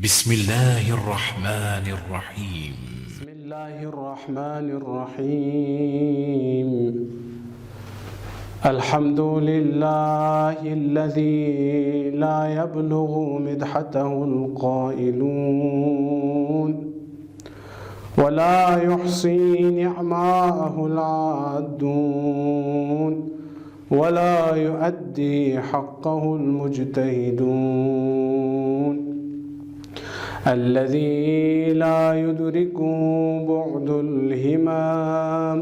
بسم الله الرحمن الرحيم. بسم الله الرحمن الرحيم. الحمد لله الذي لا يبلغ مدحته القائلون ولا يحصي نعماءه العادون ولا يؤدي حقه المجتهدون. الذي لا يدرك بعد الهمام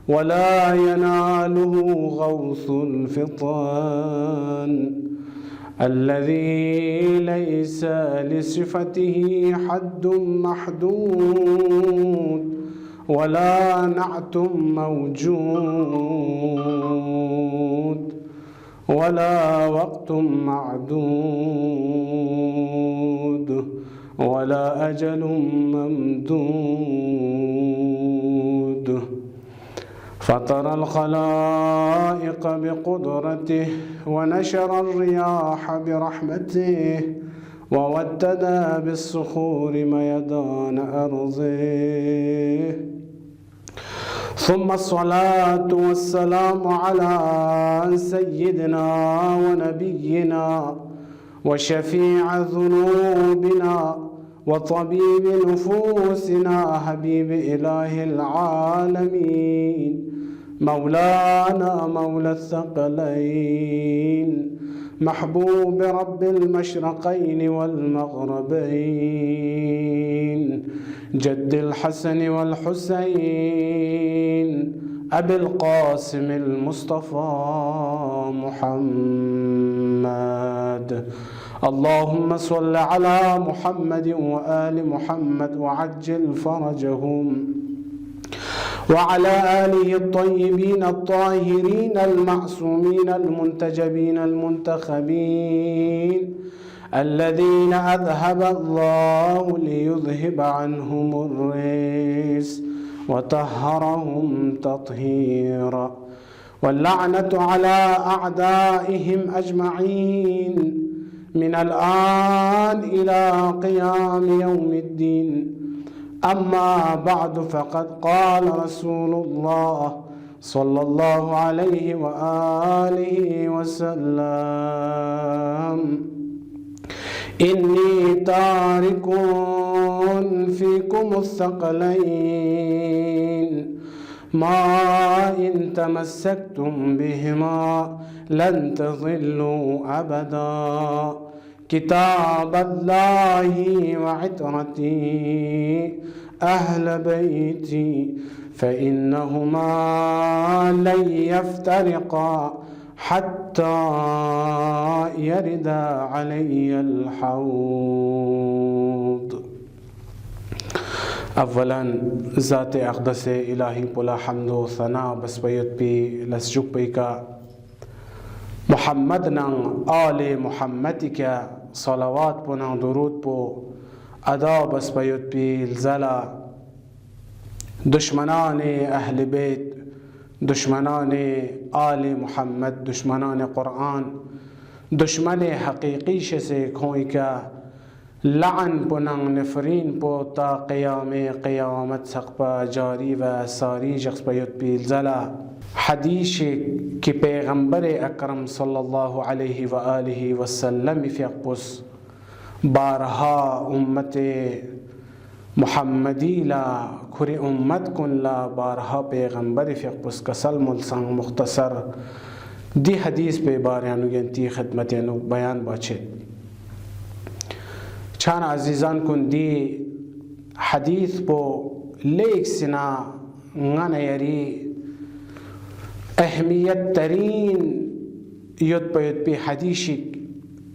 ولا يناله غوث الفطان. الذي ليس لصفته حد محدود ولا نعت موجود ولا وقت معدود ولا أجل ممدود. فطر الخلائق بقدرته ونشر الرياح برحمته وودد بالصخور ميدان أرضه. ثم الصلاة والسلام على سيدنا ونبينا وشفيع ذنوبنا وطبيب نفوسنا حبيب إله العالمين مولانا مولى الثقلين محبوب رب المشرقين والمغربين جد الحسن والحسين أبي القاسم المصطفى محمد. اللهم صل على محمد وآل محمد وعجل فرجهم وعلى آله الطيبين الطاهرين المعصومين المنتجبين المنتخبين الذين أذهب الله ليذهب عنهم الرجس وطهرهم تطهيرا. واللعنة على أعدائهم أجمعين من الآن إلى قيام يوم الدين. أما بعد، فقد قال رسول الله صلى الله عليه وآله وسلم: إني تارك فيكم الثقلين ما إن تمسكتم بهما لن تضلوا أبدا، كتاب الله وعترتي أهل بيتي، فإنهما لن يفترقا حتى يرد علي الحوض. اولا ذات اقدس الهی پلا حمد و ثنا بس بیت پی لسجوک پی کا محمد نان آل محمد کا صلوات پو نان درود پو ادا بس بیت پی الزلا دشمنان اهل بیت، دشمنان آل محمد، دشمنان قرآن، دشمن حقیقی سے کھوئی کا لعن پنن نفرین پو تا قیام قیامت سقپا جاری و ساری جخص بیت پیل زلا. حدیث کی پیغمبر اکرم صلی اللہ علیہ وآلہ وسلم فی اقبس بارہا امت محمدی لا کھری امت کن لا بارہا پیغمبر فی اقبس کسل ملسان مختصر دی حدیث پہ باریانو ینتی خدمتینو بیان باچے چان عزیزان کن دی حدیث پو لیک سنا غن یری اہمیت ترین یود پی حدیثی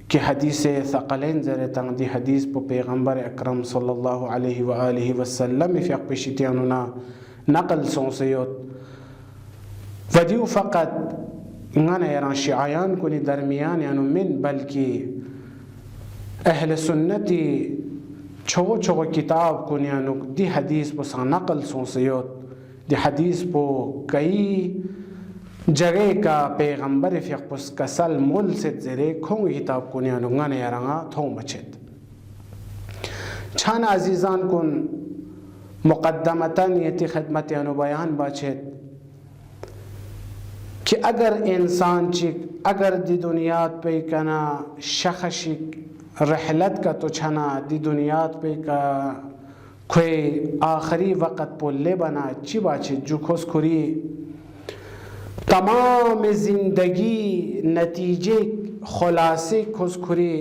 کی حدیث ثقلین زرتان دی حدیث پو پیغمبر اکرم صلی اللہ علیہ وآلہ وسلم فی اقبشتیانونا نقل سونسیوت ودیو فقط غن یران شیعیان کنی درمیان یعنی من بلکی اہل سنتی چھو چھو کتاب کنیانو دی حدیث پو سا نقل سونسیوت دی حدیث پو کئی جگہ کا پیغمبر فیق پس کسل مل ست زرے کھونگ کتاب کنیانو غن یرانگا تھو مچھت छान अजीज़ान कुन मुक़द्दमतन यति खिदमत यानो बयान बाचेत कि अगर इंसान चिक अगर दी दुनियात पे कना शखशिक रहलत का तो छना दी दुनियात पे का कोई आखिरी वक़्त पोले बना ची बाचे जो खुशखुरी तमाम ज़िंदगी नतीजे खुलासे खुशखुरी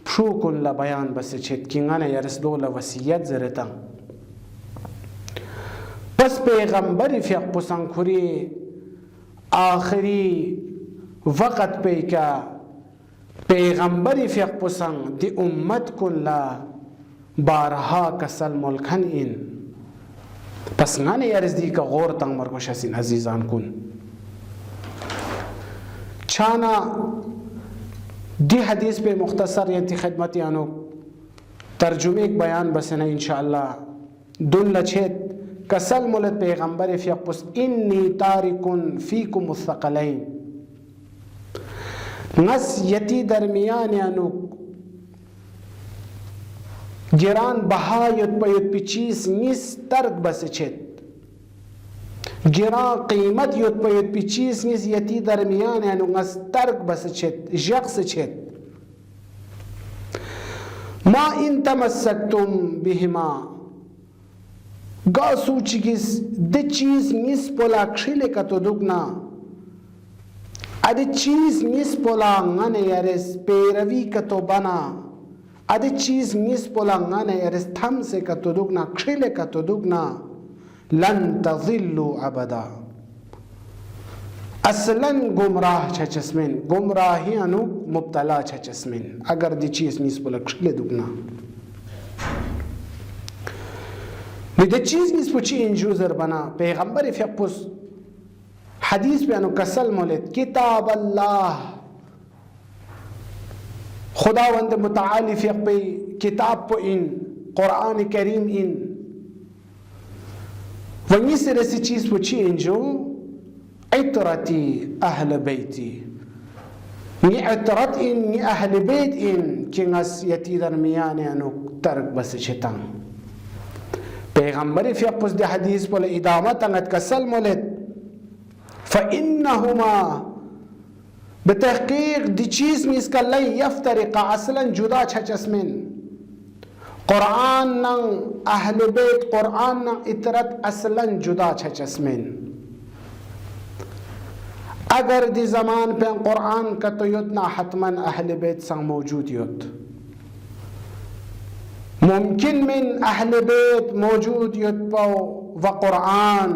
फू कुन ला बयान बस छेत किंगाना यरस दो ला वसीयत ज़रता बस पैगंबर फ़िक पुसंखुरी आखिरी वक़्त पे क्या पैगंबर फ़िक पुसंग दी उम्मत कुन ला बारहा कसल मुल्खन इन बस गाने यरस दी का गौर तंग मरगोशसिन अजीज़ान कुन छाना दी हदीस पे मुख्तसर यंती खिदमत यानो तर्जुमे एक बयान बसना इंशाअल्लाह दुन लछेत कसल मुलत पैगंबर फ़िक़ुस इन्नी तारिकुन फ़ीकुम मुस्तक़लैन नस यती दरमियान यानो गिरान बहा युत पयुत पिचीस निस तर्क बस छेत गिरा कीमत युत पयुत पिचीस निस यती दरमियान यानो नस तर्क बस छेत जक्स छेत मा इन तमस्सक्तुम बिहिमा गा सूचिगिस दे चीज निस पोला खिले का तो दुगना अदे चीज निस पोला ngane yares पेरवी का तो बना अदे चीज निस पोला ngane yares थम से का तो दुगना खिले का तो दुगना लन तज़िल्लु अबदा असलन गुमराह छचस्मिन गुमराही अनु मुब्तला छचस्मिन अगर दी चीज निस पोला खिले दुगना दी चीज निस पोची इंजूजर बना पैगंबर फ़िक़ुस हदीस पे अनु कसल मोलित किताब अल्लाह खुदावंद मुताली फ़िक़ पे किताब पो इन कुरान करीम इन वहीं से रसी चीज पोची इंजो इतरती अहल बैती नि इतरत इन नि अहल बैत इन किंगस यती दरमियान अनु तर्क बस छतां पैगंबर फ़िक़ुस दे हदीस पोले इदामत अंगत कसल मोलित फ़इन्नहुमा बतहक़ीक़ दी चीज़ में इसका लई यफ्तरिक़ा असलन जुदा छचस्मिन क़ुरआन नंग अहल बैत क़ुरआन नंग इतरत असलन जुदा छचस्मिन अगर दी ज़मान पे क़ुरआन का तो युतना हतमन अहल बैत संग मौजूद युत मुमकिन मिन अहल बैत मौजूद युत पाओ व क़ुरआन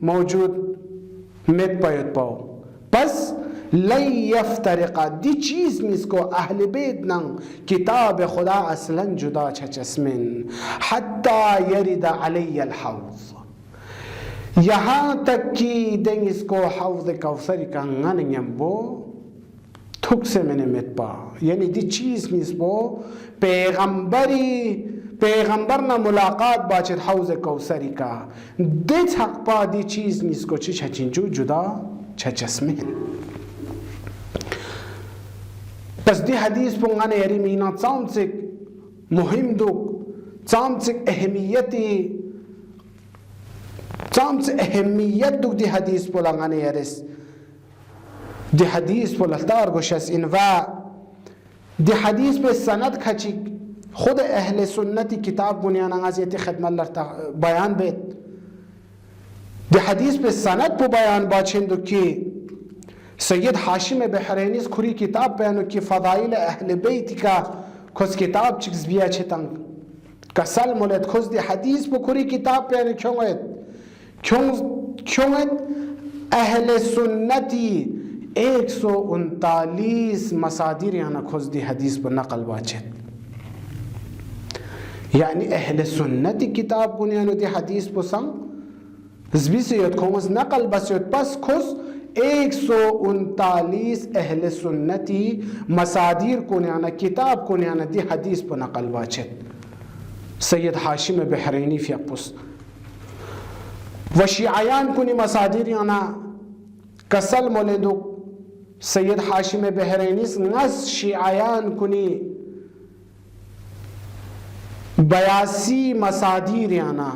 मौजूद मित पायुत पाओ बस लई यफ्तरिक़ा दी चीज़ में इसको अहल बैत नंग किताब खुदा असलन जुदा छचस्मिन हत्ता यरिदा अलैयल हौज़ यहाँ तक कि देंग इसको हौज़ कौसर का nganyambo थुक से मैंने मित पा यानी दी चीज़ में इसको पैगंबर ना मुलाकात बाचत हौज़ कौसरी का दे हक पा दी चीज़ में इसको छचिंचू जुदा छचस्मिन बस दी हदीस पुंगाने यारी मीना चांसिक मुहिम दुक चांसिक अहमियत दुक दी हदीस पुलांगाने यारिस दी हदीस पुलतार गोशस इनवा दी हदीस पे सनद खची खुद अहले सुन्नती किताब बुनियान आज़ियत खिदमत लरता बयान बेत दी हदीस पे सनद पु बयान बाचिंदु की सैयद हाशिम बहरैनी खुरी किताब बयान की फ़दाइल अहल बैत का खुद किताब चिक्स बिया छतंग कसल मुलत खुद दी हदीस पु खुरी किताब बयान क्यों अहले सुन्नती 139 मसादिर याना खुद दी हदीस पर नकल बाचत यानी अहले सुन्नती किताब बुनियान दी हदीस पर संग ज़बीसियत खोमस नकल बसियत बस खुद 139 अहले सुन्नती मसादिर को न्याना किताब को न्याना दी हदीस पर नकल बाचत सैयद हाशिम बहरैनी फ़िक़ुस वशियायान कुनी मसादिर याना कसल मोलेदो सैयद हाशिम बहरैनी नस शियायान कुनी 82 मसादीर याना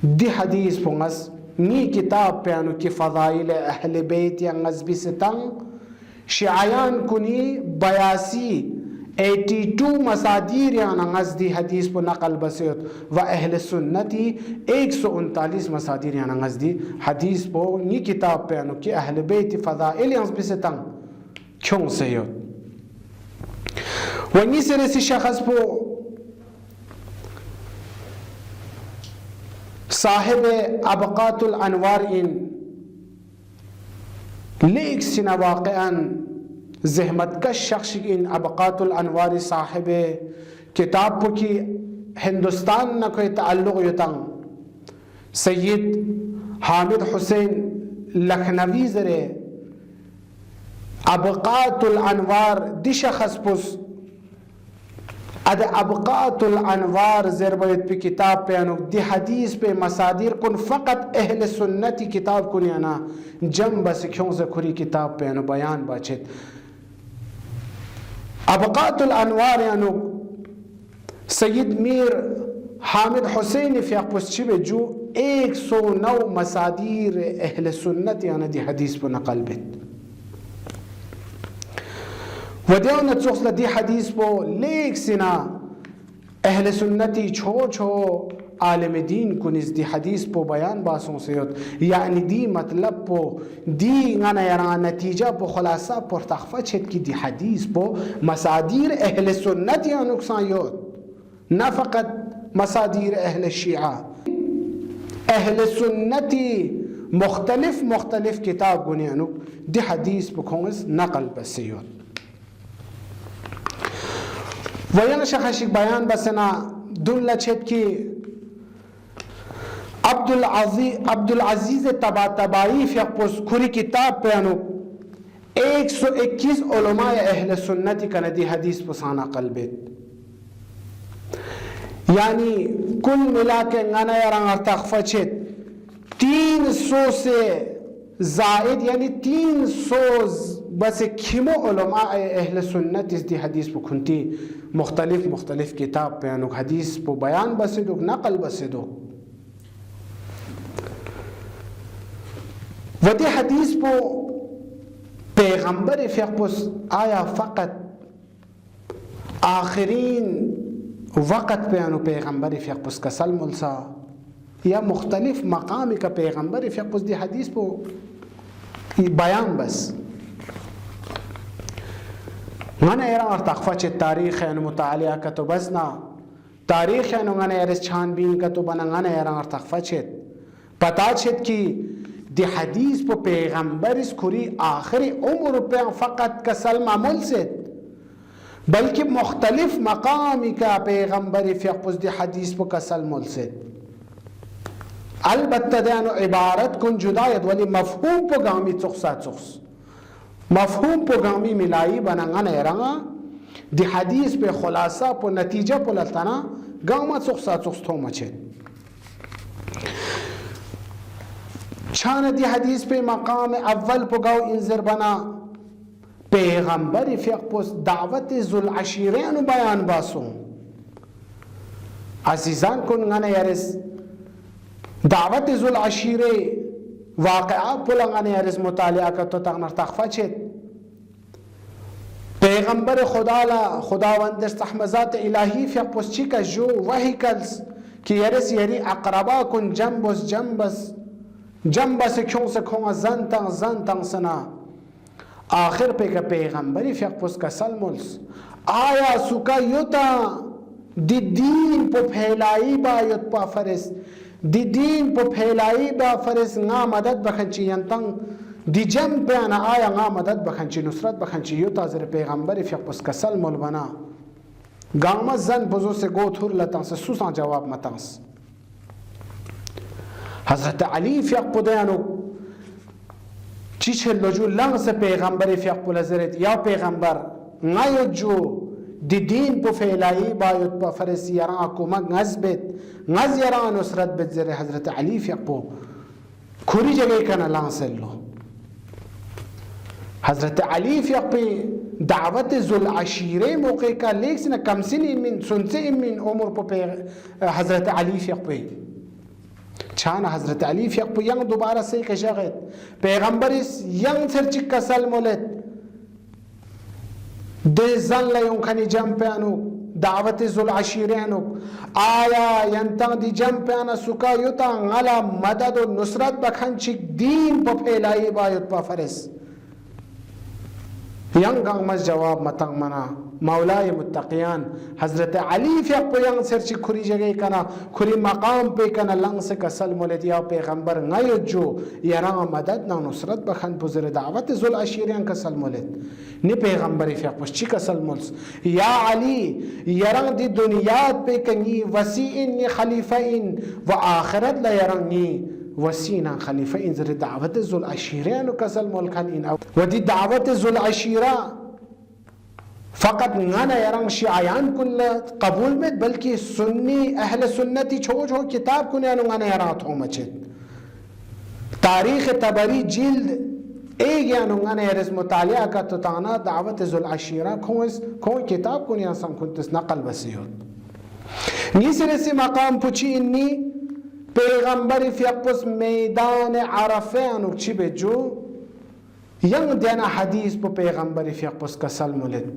दी हदीस पुंगस नी किताब प्यानो की फ़ज़ाइल अहले बैत या गज़बी से तंग शायान कुनी 82 मसादीर याना गज़दी हदीस पर नकल बसेत व अहले सुन्नती 139 मसादीर याना गज़दी हदीस पर नी किताब प्यानो की अहले बैत फ़ज़ाइल या गज़बी से तंग क्यों सेयोत वनी से रसी शख्स पो साहिब अबकातुल अनवार इन लेक सिना वाक़अन ज़हमत का शख्स इन अबकातुल अनवार साहिब किताब पो की हिंदुस्तान न कोई ताल्लुक़ युतंग सैयद हामिद हुसैन लखनवी ज़रे अबकातुल अनवार दी शख्स पुस अद अबकातुल अनवार ज़रबत पे किताब पे अनु दी हदीस पे मसादिर कुन फ़कत अहल सुन्नती किताब कुन याना जम बस क्यों से खुरी किताब पे अनु बयान बाचित अबकातुल अनवार यानु सैयद मीर हामिद हुसैन फ़ियाक़ुस चिबे जो 109 मसादिर अहल सुन्नत याना दी हदीस पे नकल बित वदियान चुखला दी हदीस पो लेक सिना अहले सुन्नती छो छो आलिम दीन कुनिस दी हदीस पो बयान बासों से यानी दी मतलब पो दी गाना यारा नतीजा पो खुलासा पर तखफा छत की दी हदीस पो मसादीर अहले सुन्नत या नुकसान योत न फ़कत मसादीर अहले शिया अहले सुन्नती मुख्तलिफ किताब गुनियानुक दी हदीस पो खोंस नकल बसियोत वयन शख़शिक बयान बसना दुल्ला छेद की अब्दुल अजीज तबाई फ़ियाक़ुस खुरी किताब पे अनु 121 उलमा अहले सुन्नती का नदी हदीस पसाना कल्बेत यानी कुल मिला के गाना यारा तखफ़ा छेद 300 से ज़ायद यानी 300 बस खिमो उलमा अहले सुन्नत इस दी हदीस पो खुंती मुख्तलिफ किताब पे अनु हदीस पो बयान बसे दो नकल बसे दो वदी हदीस पो पैगंबर फ़ियाक़ुस आया फ़कत आखिरीन वक़्त पे अनु पैगंबर फ़ियाक़ुस का सलमुलसा या मुख्तलिफ मकाम का पैगंबर फ़ियाक़ुस दी हदीस पो बयान बस गाना यारा और तखफ़ा चे तारीख़ है मुतालिया का तो बसना तारीख़ है गाना यार छानबीन का तो बना गाना यारा और तखफ़ा चे पता छेद की दी हदीस पो पैगंबर इस खुरी आखिरी उम्र पे फ़कत का सल मामूल से बल्कि मुख्तलिफ मकामी का पैगंबर फ़ियाक़ुस दी हदीस पो का सल मुल से अलबत्ता दानो इबारत कुन जुदायत वाली मफ़हूम पो गामी चुख्स मफहूम पो गामी मिलाई बनांगा नहरांगा दी हदीस पे खुलासा पो नतीजा पो लताना गामा चुख्सा थो मचे छान दी हदीस पे मकाम अव्वल पो गाओ इंजर बना पैगंबर फ़ियाक़ुस दावत ज़ुल अशीरैन बयान बासो अज़ीज़ान कुन गाना यारिस दावत ज़ुल अशीरे वाक़या पुलंगाने यारिस मुतालिया का तो तगनर तखफ़ा छेद पैगंबर खुदावंद तहमज़ात इलाही फ़ियाक़ुस चिका जो वही कल्स कि यारिस यारी अक़रबा कुन जंबस क्यों से खोंगा जन तंग सना आखिर पे का पैगंबर फ़ियाक़ुस का सलमुल्स आया सुका युता दी दीन पो फैलाई बा युत पा फरिस दी दीन पो फैलाई बा फरिस ना मदद बखंची यंतंग दी जम पे आना आया ना मदद बखंची नुसरत बखंची युता ज़र पैगंबर फ़ियाक़ुस का सलमुल बना गामा जन बुजो से गोथुर लतां से सुसा जवाब मतंस हज़रत अली फ़ियाक़ुदानो चीचे लजू लंग से पैगंबर फ़ियाक़ुल ज़रत या पैगंबर नायो जो दी दीन पो फैलाई बायुत पा फरिस यारा कुमा गज़ यारा नुसरत बित ज़र हज़रत अली फ़ियाक़ु खुरी जगह का ना लां से लो हज़रत अली फ़ियाक़ु दावत जुल अशीरे मौके का लेख से न कमसिन इमिन सुनसे इमिन उम्र पे हजरत अली फ़िक पे छान हजरत अली फ़िक पे यंग दोबारा से कशगत पैगंबर इस यंग सरचिक कसल मोलेत दे जन लयों खनी जम पे अनु दावत जुल अशीरे अनु आया यंतंग दी जम पे अना सुका युता ngala मदद और नुसरत बखंचिक दीन पे फैलाई बायुत पा फरस यंग मज जवाब मतंग मना मौलाए मुत्तकियान हजरत अली फ़िक पे यंग सरची खुरी जगह कना खुरी मकाम पे कना लंग से कसल मोलेत या पैगंबर ngayo जो यरा मदद ना नुसरत बखन पुजर दावत जुल अशीरे कसल मोलेत नि पैगंबर फ़िक पुष्टि कसल मोल्स या अली यरंग दी दुनिया पे कंगी वसीइन नि खलीफाइन व आखिरत ला यरंगी वसीना खलीफाइन जर दावत जुल अशीरे कसल मोल खान इन व दी दावत जुल अशीरा फ़कत गाना यरंग शियान कुल कबूल में बल्कि सुन्नी अहल सुन्नती छो छो किताब कुने गाना यरंग थो मचित तारीख़ तबरी जिल्द एक यानुगाना यरस मुतालिया का तो ताना दावत जुल अशीरा खों किताब कुने असम कुंतस नकल बसियोत नीसरे से मकाम पुछी इन्नी पैगंबर फ़िक मैदान अरफ़े अनुची बेजो यंग देना हदीस पे पैगंबर फ़िक कसल मुलद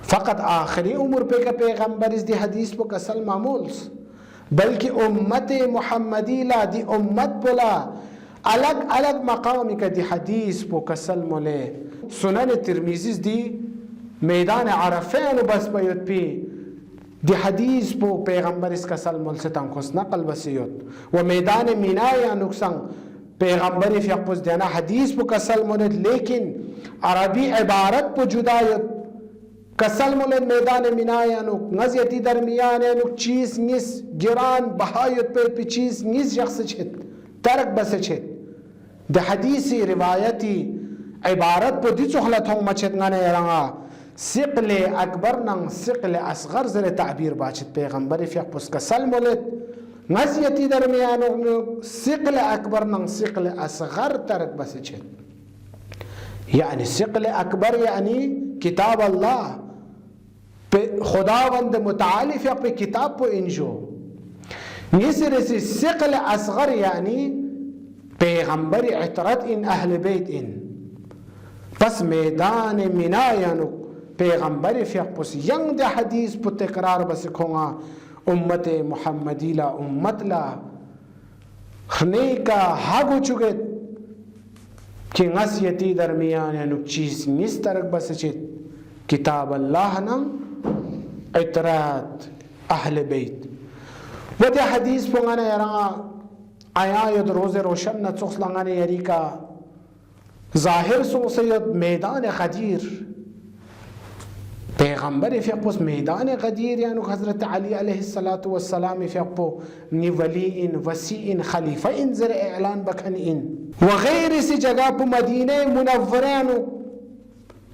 फ़कत आखिरी उम्र पे का पैगंबर इस दी हदीस पे कसल मामूल्स बल्कि उम्मत मुहम्मदी ला दी उम्मत बोला अलग अलग मकाम का दी हदीस पे कसल मुले सुनन तिरमिज़ी दी मैदान अरफ़े बस बयुत पे दी हदीस पो पैगंबर इस कसल मुल से तंखुस नकल बसियत व मैदान मीना या नुकसान पैगंबर फ़िक देना हदीस पो कसल मुलद लेकिन अरबी इबारत पो जुदायत कसल मुलद मैदान मीना या नुक नज़यती दरमियान या नुक चीज़ निस गिरान बहायत पे चीज़ निस शख्स छित तरक बस छित द हदीसी रिवायती इबारत पो दी चुखलत हों मचित गाने रंगा सिक़ल अकबर नंग सिक़ल असगर ज़र ताबीर बाचित पैगंबर फ़िक कसल मुलद नज़यती दरमियान सिक़ल अकबर नंग सिक़ल असगर तरक बस छित यानी सिक़ल अकबर यानी किताब अल्लाह पे खुदावंद मुताली फ़िक पे किताब पे इंजो निसरे से सिक़ल असगर यानी पैगंबर इतरत इन अहल बैत इन बस मैदान मिना यानु पैगंबर फ़िक यंग दे हदीस पर तकरार बस खोंगा उम्मत मुहम्मदी ला उम्मत ला खने का हागो चुके कि नसियती दरमियान यानु चीज़ निस तरक बस चित किताब अल्लाह नंग इतरात अहल बैत वदे हदीस पंगाने यरा आया यद रोज़े रोशन न चुक्स लंगाने यरी का ज़ाहिर सो सयद मैदान ग़दीर पैगंबर फ़िक मैदान ग़दीर यानी हज़रत अली अलैहिस्सलातु वस्सलाम फ़िक नि वली इन वसी इन खलीफा इन ज़र ऐलान बखन इन वग़ैरह सी जगह पर मदीने मुनव्वरे यानी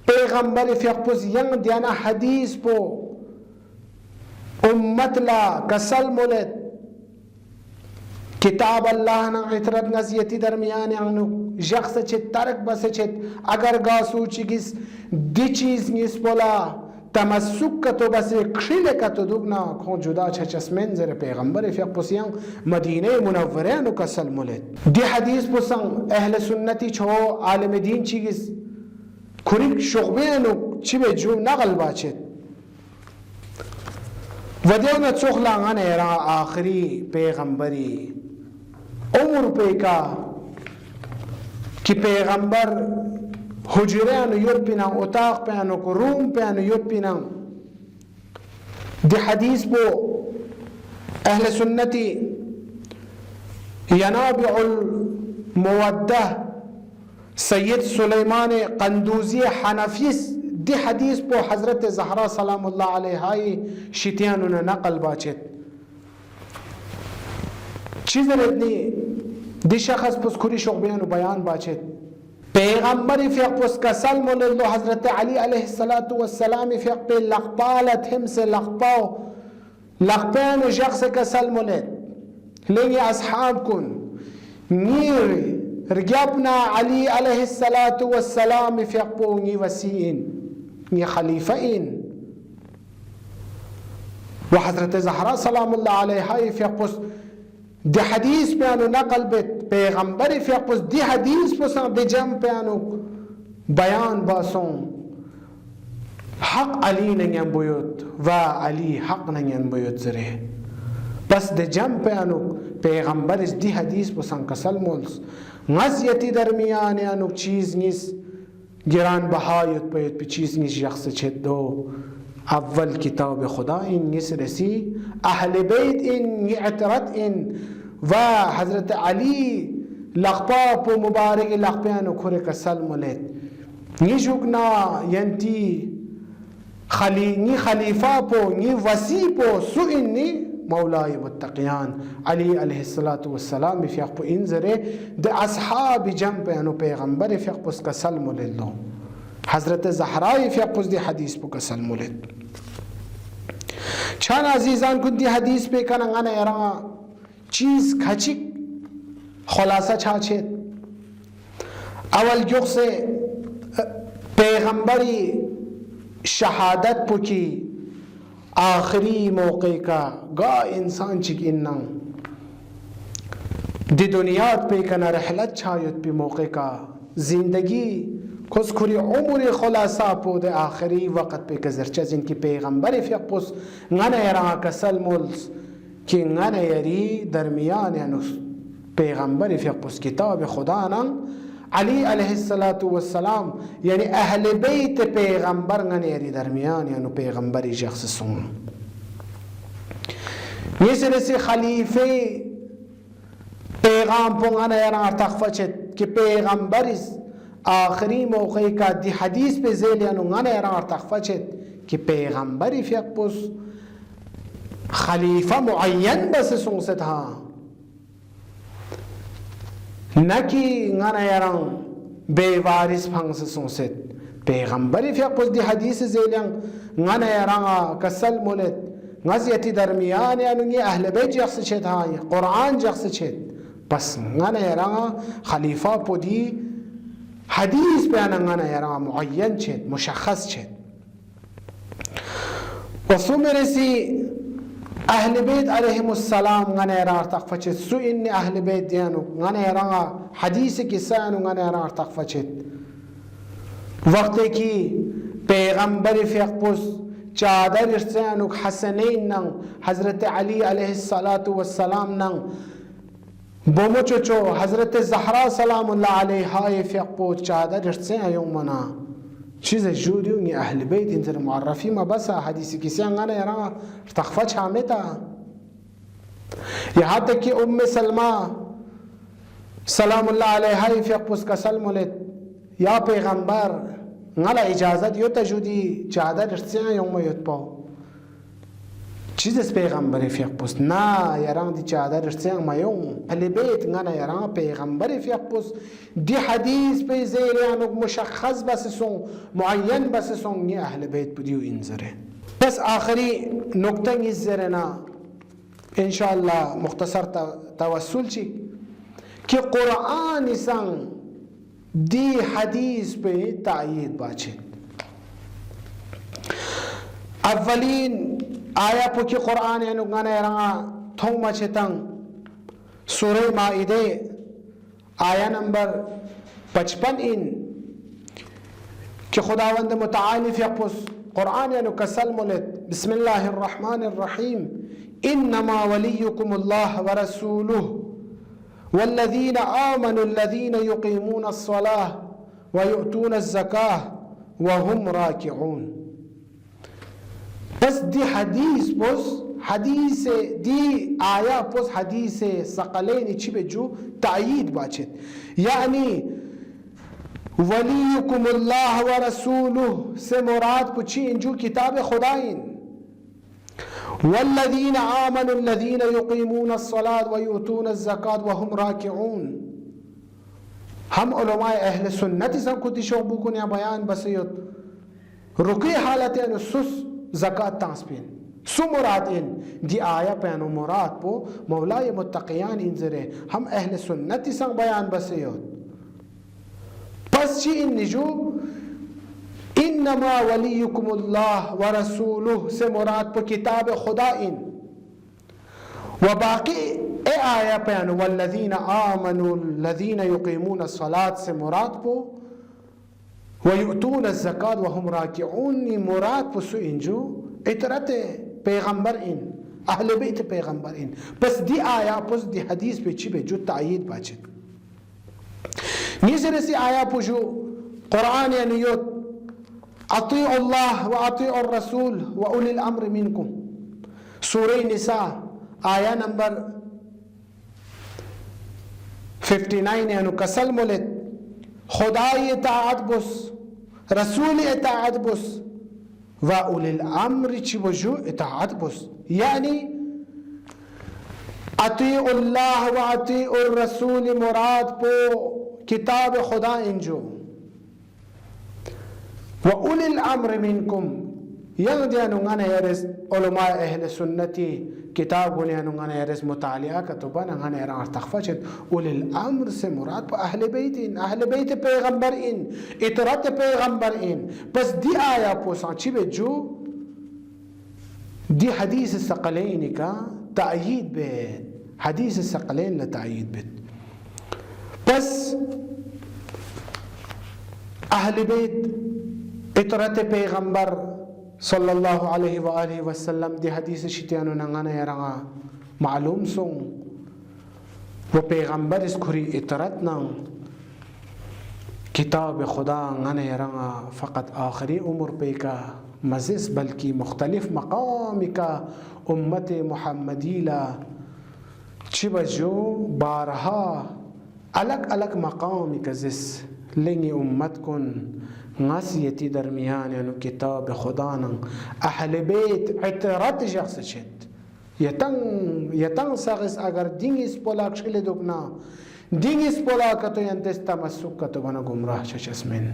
पैगंबर फ़िक यंग दियाना हदीस पो उम्मत ला कसल मुलद किताब अल्लाह ना इतरत नज़यती दरमियान यानी शख्स छित तरक बस छित अगर गासू चिगिस दी चीज़ निस बोला तमस्सुक का तो बस खिले का तो दुगना खो जुदा छचस्मेन ज़र पैगंबर फ़िक पुसियां मदीने मुनव्वरे नु कसल मुलद दी हदीस पुसंग अहल सुन्नती छो आलिम दीन चिगिस खुरिक शुगबे नु चिबे जो नगल बाचित वदेना चुखलांगाने यरा आखिरी पैगंबरी उम्र पे का कि पैगंबर हुजरान युपिना उताक पे अनु को रूम पे अनु युपिना दे हदीस पो अहले सुन्नती यनाबिउल मुवद्दा सैयद सुलेमान कंदूजी हनफीस दे हदीस पो हज़रत ज़हरा सलामुल्लाह अलैहा शितियान नकल बाचित चीज़र इतनी दि शख्स पुस खुरी शुगबियान बयान बाचित पैगंबर फ़िक पुस कसल मुलद हज़रत अली अलैहिस्सलातु वस्सलाम फ़िक पे लक़पालत हिम से लक़पाओ लक़पान शख्स कसल मुलद लेंगे असहाब कुन नीर रज्ञापना अली अलैहिस्सलातु वस्सलाम फ़िक पोंगी वसीइन ये खलीफा इन व हजरत ज़हरा सलामुल्लाह अलैहा फ़ियक़ुस दि हदीस प्यानो नकल बेत पैगंबर फ़ियक़ुस दि हदीस पुसा बिजम प्यानो बयान बासों हक अली नंगन बुयुत व अली हक नंगन बुयुत ज़रे बस दि जम प्यानो पैगंबर इस दि हदीस पुसा कसल मोल्स गज़यती दरमियान यानो चीज़ निस गिरान बहायुत पे चीज़ निस यख्स छेद दो अव्वल किताब खुदा इन निस रसी अहल बैत इन यअतरत इन व हज़रत अली लक़पा पो मुबारक लक़पियानो खुरे कसल मोलेत निजुगना यंती नि खलीफा पो नि वसी पो सुइन्नी मौलाए मुत्तक़ियान अली अलैहिस्सलातु वस्सलाम फ़ियक़ इन ज़रे द अस्हाब जम प्यानो पैगंबर फ़ियक़ कसल मोलेत लो हज़रत ज़हरा फ़ियक़ दि हदीस पो कसल मोलेत छान अजीज़ान कुछ दि हदीस पे कनंगाना यरा चीज़ खचिक खुलासा छाछेत अवल युग से पैगंबरी शहादत पुकी आखिरी मौके का गा इंसान चिक इन्ना दि दुनिया पे कना रहलत छायुत पे मौके का जिंदगी खुशखुरी उम्र खुलासा पो दे आखिरी वक़्त पे कज़रचा जिनकी पैगंबर फ़ियक़ुस ngana yara kasal mols कि ngana yari दरमियान यानुस पैगंबर फ़ियक़ुस किताब खुदा नंग अली अलैहिस्सलातु वस्सलाम यानी अहले बैत पैगंबर ngana yari दरमियान यानु पैगंबरी शख्स सुन ये से खलीफे पैगाम पो ngana yara तख़फ़चत कि पैगंबर इस आखिरी मौके का दि हदीस पे ज़ेल यानु ngana yara तख़फ़चत कि पैगंबर फ़ियक़ुस खलीफा मुअय्यन बस सुंसे था न कि ngana yarang बेवारिस फंस सुंसे पैगंबर फ़ियक़ुस दि हदीस ज़ेलियं ngana yarang कसल मोलेत गज़यती दरमियान यानु ये अहले बैत जख्स छे था कुरान जख्स छे बस ngana yarang खलीफा पुदी हदीस पे ngana yarang मुअय्यन छे मुशख़्ख़स छे वसुमेरेसी अहल बैत अलैहिमुस्सलाम ngana yara तख़फ़चत सु इन अहल बैत यानु ngana yara हदीस किस्सानु ngana yara तख़फ़चत वक्त की पैगंबर फ़ियक़ुस चादर इर्सानु हसनैन नंग हज़रत अली अलैहिस्सलातु वस्सलाम नंग बोमो चोचो हज़रत ज़हरा सलामुल्लाह अलैहा फ़ियक़ुस चादर इर्सानु मना चीज़ जूदियों ये अहल बैत इंटर मुअर्रफ़ी में बस हदीस किसी ngana yara तख़फ़च हामेता यहाँ तक कि उम्मे सलमा सलामुल्लाह अलैहा फ़ियक़ुस कसल मोलेत या पैगंबर ngala इजाज़त यो तजुदी चादर इर्से योम युत पाओ चीज़ पैगंबर फ़ियक़ुस ना यारां दी चादर इर्से मायों अहले बैत ngana यारां पैगंबर फ़ियक़ुस दि हदीस पे ज़ेरियान मुशख़्ख़स बस सों मुअय्यन बस सों ये अहले बैत पुदियो इंजरे बस आखिरी नुक्ता इस ज़रे ना इंशाअल्लाह मुख्तसर तवस्सुल ची कि कुरान संग दी हदीस पे तायीद बाचे अव्वलीन आया पुकी कुरान यानु ngana yaranga थोमा चेतंग सूरह माइदे आया नंबर 55 इन कि खुदावंद मुतआली फ़ियक़ुस कुरान यानु कसल मोलेत बिस्मिल्लाहिर रहमानिर रहीम इन्नमा वलियुकुमुल्लाह व रसूलुहु वल्लज़ीना आमनु अल्लज़ीना युक़ीमूना अस्सलाह व युअतूना अज़्ज़काह व हुम राकिऊन बस दी हदीस पोस हदीस दी आया पोस हदीस सकलेन छिबे जो तायीद बाचेत यानी वलियुकुमुल्लाह व रसूलुहु से मुराद पुछी इंजू किताब खुदाइन वल्लज़ीना आमनु अल्लज़ीना युक़ीमूना अस्सलात व युअतूना अज़्ज़कात व हुम राकिऊन हम उलमाए अहले सुन्नत सब खुद शोबू को ने बयान बसियत रुकी हालत नुसुस ज़कात तास्पिन सुमुरात इन दी आया पैनो मुराद पो मौलाए मुत्तक़ियान इंजरे हम अहले सुन्नत सब बयान बसियत बस ची इन निजू انما ولیکم الله و رسوله سے مراد پہ کتاب خدا ان و باقی اے آیا پیان والذین آمنوا الذین یقیمون الصلاة سے مراد پہ ویؤتون الزکاة وهم راکعون مراد پہ سو انجو اطرت پیغمبر ان اہل بیت پیغمبر ان پس دی آیا پس دی حدیث پہ چی پہ جو تعیید باچت نیسے رسی آیا پہ جو قرآن یعنی یو اطیعوا اللہ و اطیعوا الرسول و اولی الامر منکم سورہ نساء آیا نمبر 59 یعنی کسل ملت خدای اطاعت بس رسول اطاعت بس و اولی الامر چی وجو اطاعت بس یعنی اطیعوا اللہ و اطیعوا الرسول مراد پو کتاب خدا انجو و اولی الامر منکم یعنی دیانو غانا یرز علماء اہل سنتی کتاب بولیانو غانا یرز مطالعہ کتبانا غانا یران ارتخفشت اولی الامر سے مراد پا اہل بیت ان اہل بیت پیغمبر ان اطرت پیغمبر ان پس دی آیا پوسا چی بے جو دی حدیث الثقلین کا تأیید بیت حدیث الثقلین لتأیید بیت پس اہل بیت اطرت پیغمبر صلی اللہ علیہ وآلہ وسلم دی حدیث شتیانو ننگانا یرغا معلوم سون و پیغمبر اس کھری اطرتنا کتاب خدا ننگانا یرغا فقط آخری عمر پہ کا مزس بلکہ مختلف مقام کا امت محمدی لا چبجو بارہا الگ الگ مقام کا زس لنگی امت کن ناسیتی درمیان یعنی کتاب خدانا اہل بیت اعتراض شخص شد یتن سغس اگر دینگیس پولاک شکل دکنا دینگیس پولاکتو ینتس تمسکتو بنا گمراہ چشمن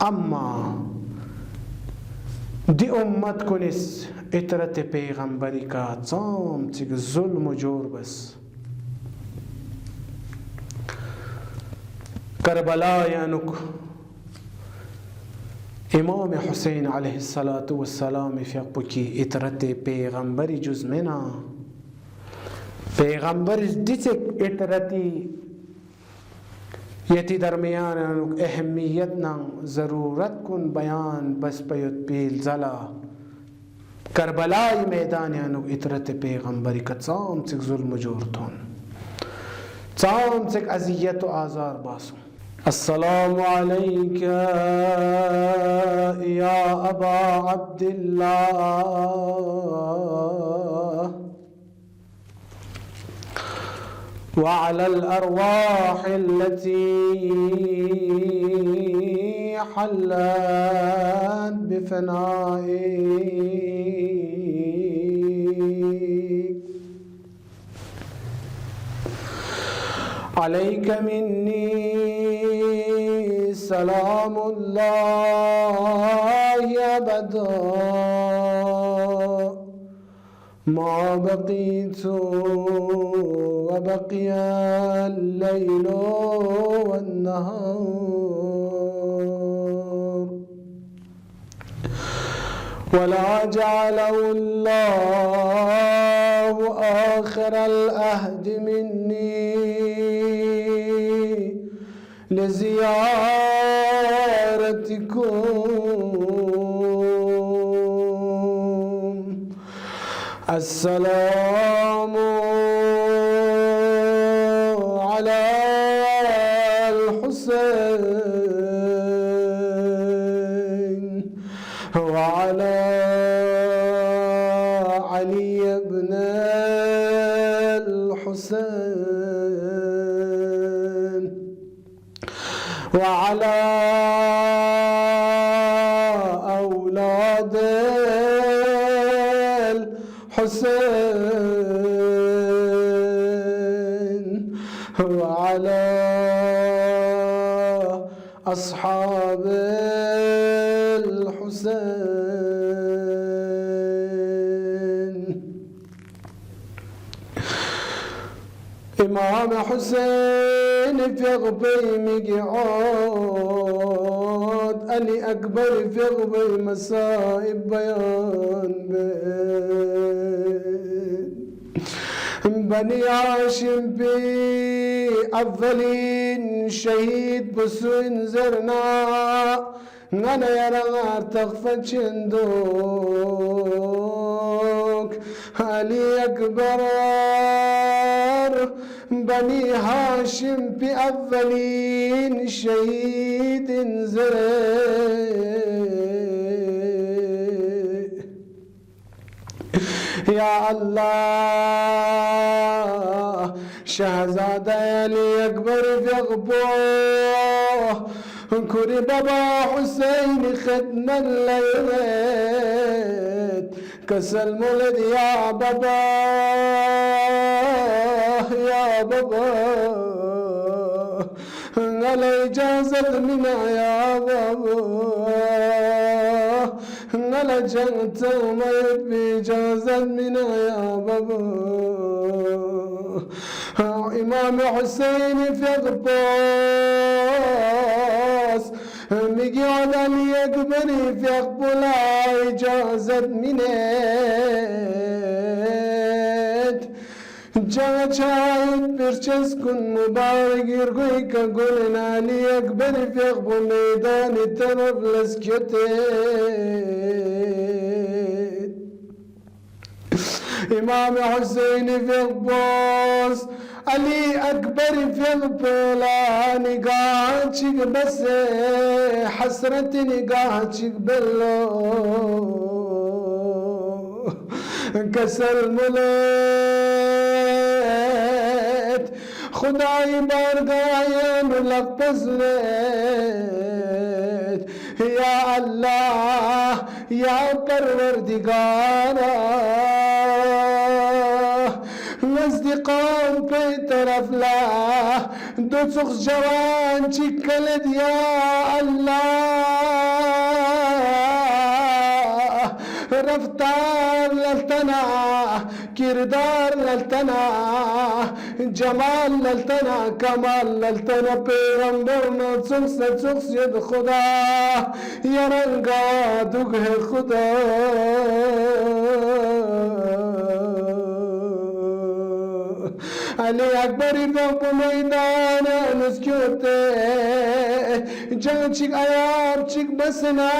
اما دی امت کنس اطرت پیغمبری کا تام تک ظلم و جور بس کربلا یعنک امام حسین علیہ السلام فیق کی اطرت پیغمبری جز منا پیغمبر دیسک اطرتی یتی درمیان اہمیتنا ضرورت کن بیان بس پیت پیل زلا کربلائی میدان اطرت پیغمبری کا چام چک ظلم جورتون چام چک اذیت و آزار باسو السلام علیک یا ابا عبداللہ وعلى الأرواح التي حلت بفنائك عليك مني سلام الله أبدا ما بقيت وبقي الليل والنهار ولا جعله الله آخر العهد مني لزيارتكم السلام على الحسين وعلى علي بن الحسين وعلى أولاد الحسين وعلى أصحاب الحسين إمام حسين في غبي مقعود علي أكبر في غبي مصائب بيان بني هاشم بي أولين شهيد بسوين زرنا أنا يرى تغفى شندوك علي أكبر بني هاشم بأولين شهيد زري يا الله شهزادة علي أكبر في غبوه كوري بابا حسين خدنا الليلات كسل مولد يا بابا يا بابا على إجازة منا يا بابا على جنت وما يبي إجازة منا يا بابا إمام حسين في غباس مقعد علي أكبري في أقبلا إجازة منات جا شاهد برشس كن مبارك يرغي كقولن علي أكبري في أقبل ميدان الترف لسكتات إمام حسين في غباس علي أكبر في البلا نقاعتك بس حسرة نقاعتك بالله كسر ملت خداي بارقاين لقبز لت يا الله يا پروردگارا نزدیقان پی طرف لا دو سخ جوان چی کلد یا الله رفتار للتنا کردار للتنا جمال للتنا کمال للتنا پیغمبرنا سخ ید خدا یرنگا دوگه خدا علي أكبر فوق ميدان نسكوته جانشك أيابشك بسنا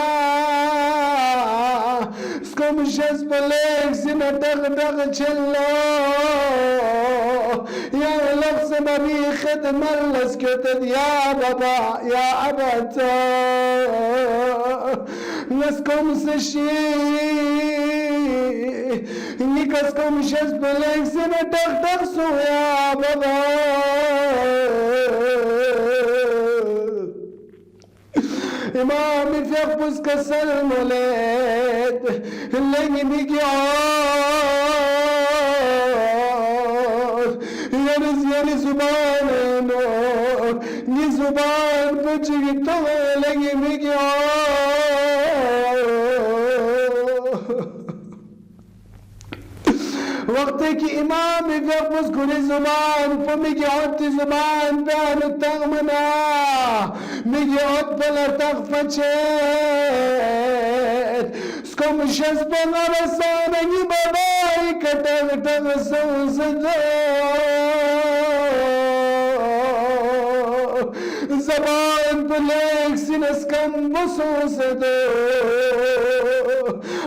سكوم شاس بليك سنة دغ چلو يا لفظ مري خدم الاسكوته يا بابا يا أبتا نسكوم سشي نيكاس كوم شاس بليك سنة دغ سو يا بابا إمامي في أخبز كسر المولد اللي بيقعد يرز زبانه ني زبان بجي طول اللي بيقعد وقت کی امام في أخبز كل زمان فميجي عدت زمان بان التغمنا ميجي عد بلا تغفتشت سكم شز بنا رسانا يباباي كتغ سوزدو زبان بليك سنسكم بسوزدو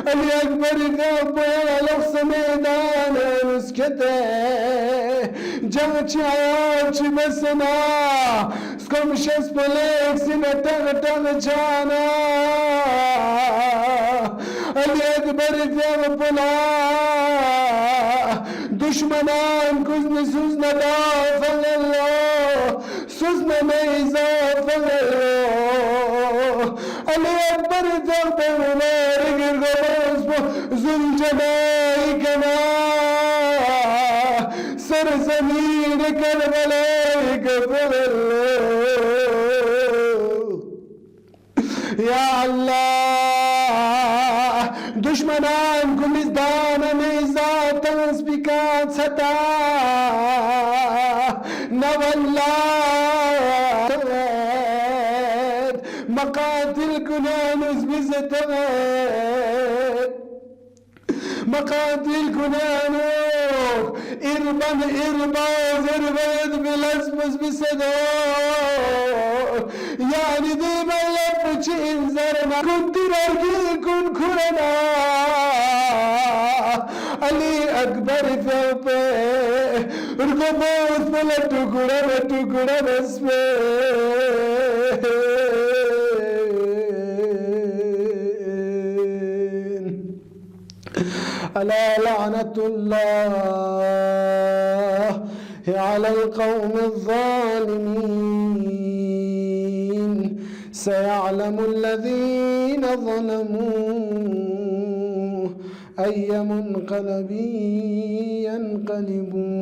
علي أكبر ذنبه لغس ميدان نسكته جاچي عيالچي بسنا سكم شس بليك سنة تغ جانا علي أكبر ذنبه دشمنان كزن سوزنا دافع الله سوزنا ميزا فغيره علي أكبر ذنبه زل جمائكنا سر زمين كالملائك فغل يا الله دشمنان كم ازدان ميزات تنسبكات ستا نولات مقاتل كنانوس بزتات مقاتل كنانوس إربان إرباز إرباد بلسمس بسدو يعني ديما لبتش إنزرنا كنت رجل كن كرنا علي أكبر فوبه ركبوث فلا تكرا بسمه ألا لعنة الله على القوم الظالمين سيعلم الذين ظلموا أي منقلب ينقلبون.